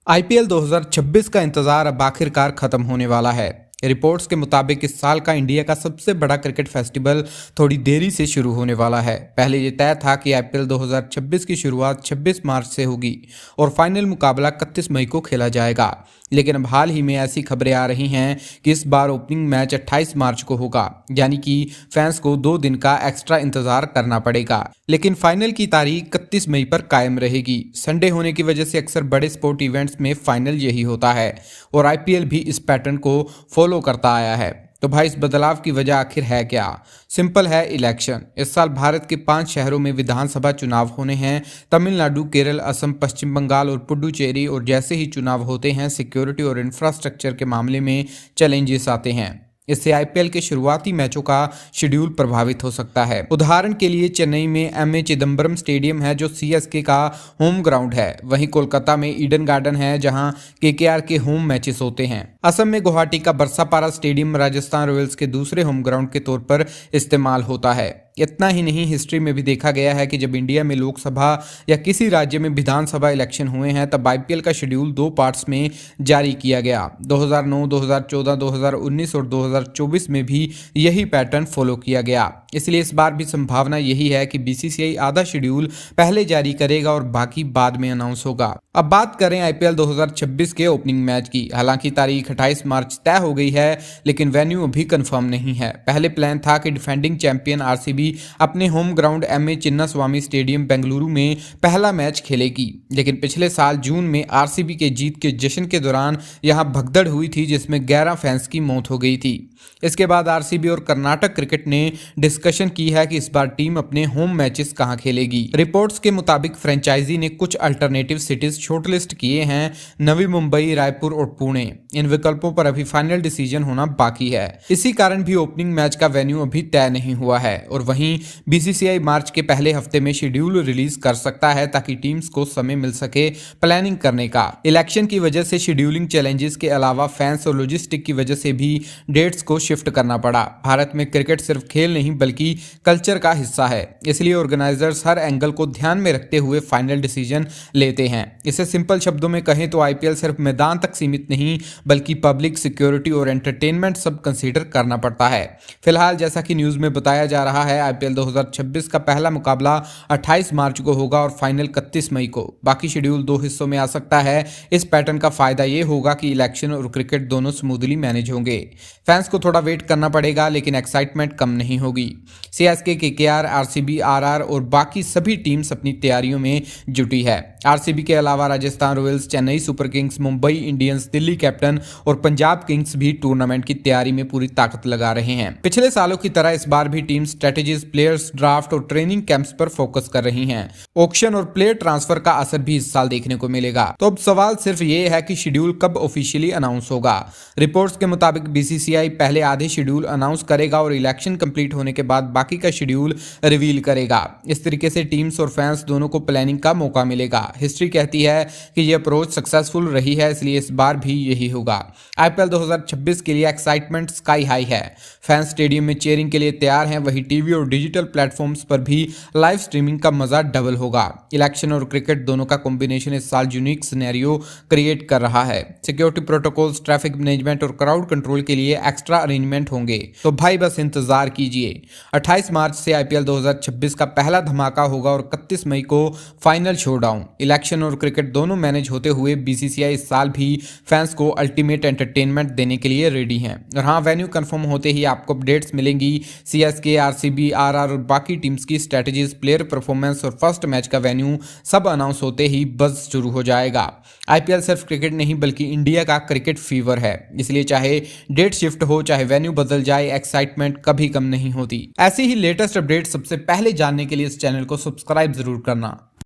IPL 2026 का इंतजार अब आखिरकार खत्म होने वाला है। रिपोर्ट्स के मुताबिक इस साल का इंडिया का सबसे बड़ा क्रिकेट फेस्टिवल थोड़ी देरी से शुरू होने वाला है। पहले ये तय था कि आईपीएल 2026 की शुरुआत 26 मार्च से होगी और फाइनल मुकाबला 31 मई को खेला जाएगा। लेकिन अब हाल ही में ऐसी खबरें आ रही हैं कि इस बार ओपनिंग मैच 28 मार्च को होगा, यानी कि फैंस को 2 दिन का एक्स्ट्रा इंतजार करना पड़ेगा। लेकिन फाइनल की तारीख 31 मई पर कायम रहेगी। संडे होने की वजह से अक्सर बड़े स्पोर्ट इवेंट्स में फाइनल यही होता है और आईपीएल भी इस पैटर्न को फॉलो करता आया है। तो भाई, इस बदलाव की वजह आखिर है क्या? सिंपल है, इलेक्शन। इस साल भारत के 5 शहरों में विधानसभा चुनाव होने हैं। तमिलनाडु, केरल, असम, पश्चिम बंगाल और पुडुचेरी। और जैसे ही चुनाव होते हैं, सिक्योरिटी और इंफ्रास्ट्रक्चर के मामले में चैलेंजेस आते हैं। इससे आईपीएल के शुरुआती मैचों का शेड्यूल प्रभावित हो सकता है। उदाहरण के लिए चेन्नई में एमए चिदम्बरम स्टेडियम है जो सीएसके का होम ग्राउंड है। वहीं कोलकाता में ईडन गार्डन है जहां केकेआर के होम मैचेस होते हैं। असम में गुवाहाटी का बरसापारा स्टेडियम राजस्थान रॉयल्स के दूसरे होम ग्राउंड के तौर पर इस्तेमाल होता है। इतना ही नहीं, हिस्ट्री में भी देखा गया है कि जब इंडिया में लोकसभा या किसी राज्य में विधानसभा इलेक्शन हुए हैं तब आईपीएल का शेड्यूल 2 पार्ट्स में जारी किया गया। 2009, 2014, 2019 और 2024 में भी यही पैटर्न फॉलो किया गया। इसलिए इस बार भी संभावना यही है कि बीसीसीआई आधा शेड्यूल पहले जारी करेगा और बाकी बाद में अनाउंस होगा। अब बात करें आईपीएल 2026 के ओपनिंग मैच की। हालांकि तारीख 28 मार्च तय हो गई है, लेकिन वेन्यू अभी कंफर्म नहीं है। पहले प्लान था कि डिफेंडिंग चैंपियन आरसीबी अपने home ground MA Chinnaswamy stadium Bengaluru में पहला मैच खेलेगी। लेकिन पिछले साल जून में आरसीबी के जीत के जश्न के दौरान यहां भगदड़ हुई थी जिसमें 11 फैंस की मौत हो गई थी। इसके बाद आरसीबी और कर्नाटक क्रिकेट ने डिस्कशन की है कि इस बार टीम अपने होम मैचेस कहां खेलेगी। रिपोर्ट्स के मुताबिक फ्रेंचाइजी ने कुछ अल्टरनेटिव सिटीज शॉर्टलिस्ट किए हैं, नवी मुंबई, रायपुर और पुणे। इन विकल्पों पर अभी फाइनल डिसीजन होना बाकी है। इसी कारण भी ओपनिंग मैच का वेन्यू अभी तय नहीं हुआ है। और वहीं बीसीसीआई मार्च के पहले हफ्ते में शेड्यूल रिलीज कर सकता है ताकि टीम्स को समय मिल सके प्लानिंग करने का। इलेक्शन की वजह से शेड्यूलिंग चैलेंजेस के अलावा फैंस और लॉजिस्टिक की वजह से भी डेट्स को शिफ्ट करना पड़ा। भारत में क्रिकेट सिर्फ खेल नहीं बल्कि कल्चर का हिस्सा है, इसलिए ऑर्गेनाइजर्स हर एंगल को ध्यान में रखते हुए फाइनल डिसीजन लेते हैं। इसे सिंपल शब्दों में कहें तो आईपीएल सिर्फ मैदान तक सीमित नहीं बल्कि पब्लिक, सिक्योरिटी और एंटरटेनमेंट सब कंसीडर करना पड़ता है। फिलहाल जैसा कि न्यूज में बताया जा रहा है, आईपीएल 2026 का पहला मुकाबला 28 मार्च को होगा और फाइनल 31 मई को। बाकी शेड्यूल 2 हिस्सों में आ सकता है। इस पैटर्न का फायदा ये होगा कि इलेक्शन और क्रिकेट दोनों स्मूथली मैनेज होंगे। फैंस को थोड़ा वेट करना पड़ेगा लेकिन एक्साइटमेंट कम नहीं होगी। सीएसके, केकेआर, आरसीबी, आरआर और बाकी सभी टीम्स अपनी तैयारियों में जुटी है। आरसीबी के अलावा Rajasthan Royals, Chennai Super Kings, Mumbai Indians, Delhi Capitals और पंजाब किंग्स भी टूर्नामेंट की तैयारी में पूरी ताकत लगा रहे हैं। पिछले सालों की तरह इस बार भी टीम स्ट्रेटेजीज, प्लेयर्स, ड्राफ्ट और ट्रेनिंग कैंप्स पर फोकस कर रही हैं। ऑक्शन और प्लेयर ट्रांसफर का असर भी इस साल देखने को मिलेगा। तो अब सवाल सिर्फ ये है कि शेड्यूल कब ऑफिशियली अनाउंस होगा। रिपोर्ट्स के मुताबिक बीसीसीआई पहले आधे शेड्यूल अनाउंस करेगा और इलेक्शन कंप्लीट होने के बाद बाकी का शेड्यूल रिवील करेगा। इस तरीके से टीम्स और फैंस दोनों को प्लानिंग का मौका मिलेगा। हिस्ट्री कहती है कि यह अप्रोच सक्सेसफुल रही है, इसलिए इस बार भी यही होगा। आईपीएल 2026 के लिए एक्साइटमेंट स्काई हाई है। फैंस स्टेडियम में चीयरिंग के लिए तैयार हैं, वहीं टीवी और डिजिटल प्लेटफॉर्म्स पर भी लाइव स्ट्रीमिंग का मजा डबल होगा। इलेक्शन और क्रिकेट दोनों का कॉम्बिनेशन इस साल यूनिक सिनेरियो क्रिएट कर रहा है। सिक्योरिटी प्रोटोकॉल्स, ट्रैफिक मैनेजमेंट और क्राउड कंट्रोल के लिए एक्स्ट्रा अरेंजमेंट होंगे। तो भाई बस इंतजार कीजिए। 28 मार्च से आईपीएल 2026 का पहला धमाका होगा और 31 मई को फाइनल शोडाउन। इलेक्शन और क्रिकेट दोनों मैनेज होते हुए बीसीसीआई इस साल भी फैंस को अल्टीमेट एंटरटेनमेंट देने के लिए रेडी हैं। और हाँ, वेन्यू कंफर्म होते ही आपको अपडेट्स मिलेंगी। सीएसके, आरसीबी, आरआर और बाकी टीम्स की स्ट्रेटजीज, प्लेयर परफॉर्मेंस और फर्स्ट मैच का वेन्यू सब अनाउंस होते ही बज़ शुरू हो जाएगा। आईपीएल सिर्फ क्रिकेट नहीं बल्कि इंडिया का क्रिकेट फीवर है, इसलिए चाहे डेट शिफ्ट हो, चाहे वेन्यू बदल जाए, एक्साइटमेंट कभी कम नहीं होती। ऐसी ही लेटेस्ट अपडेट सबसे पहले जानने के लिए इस चैनल को सब्सक्राइब जरूर करना।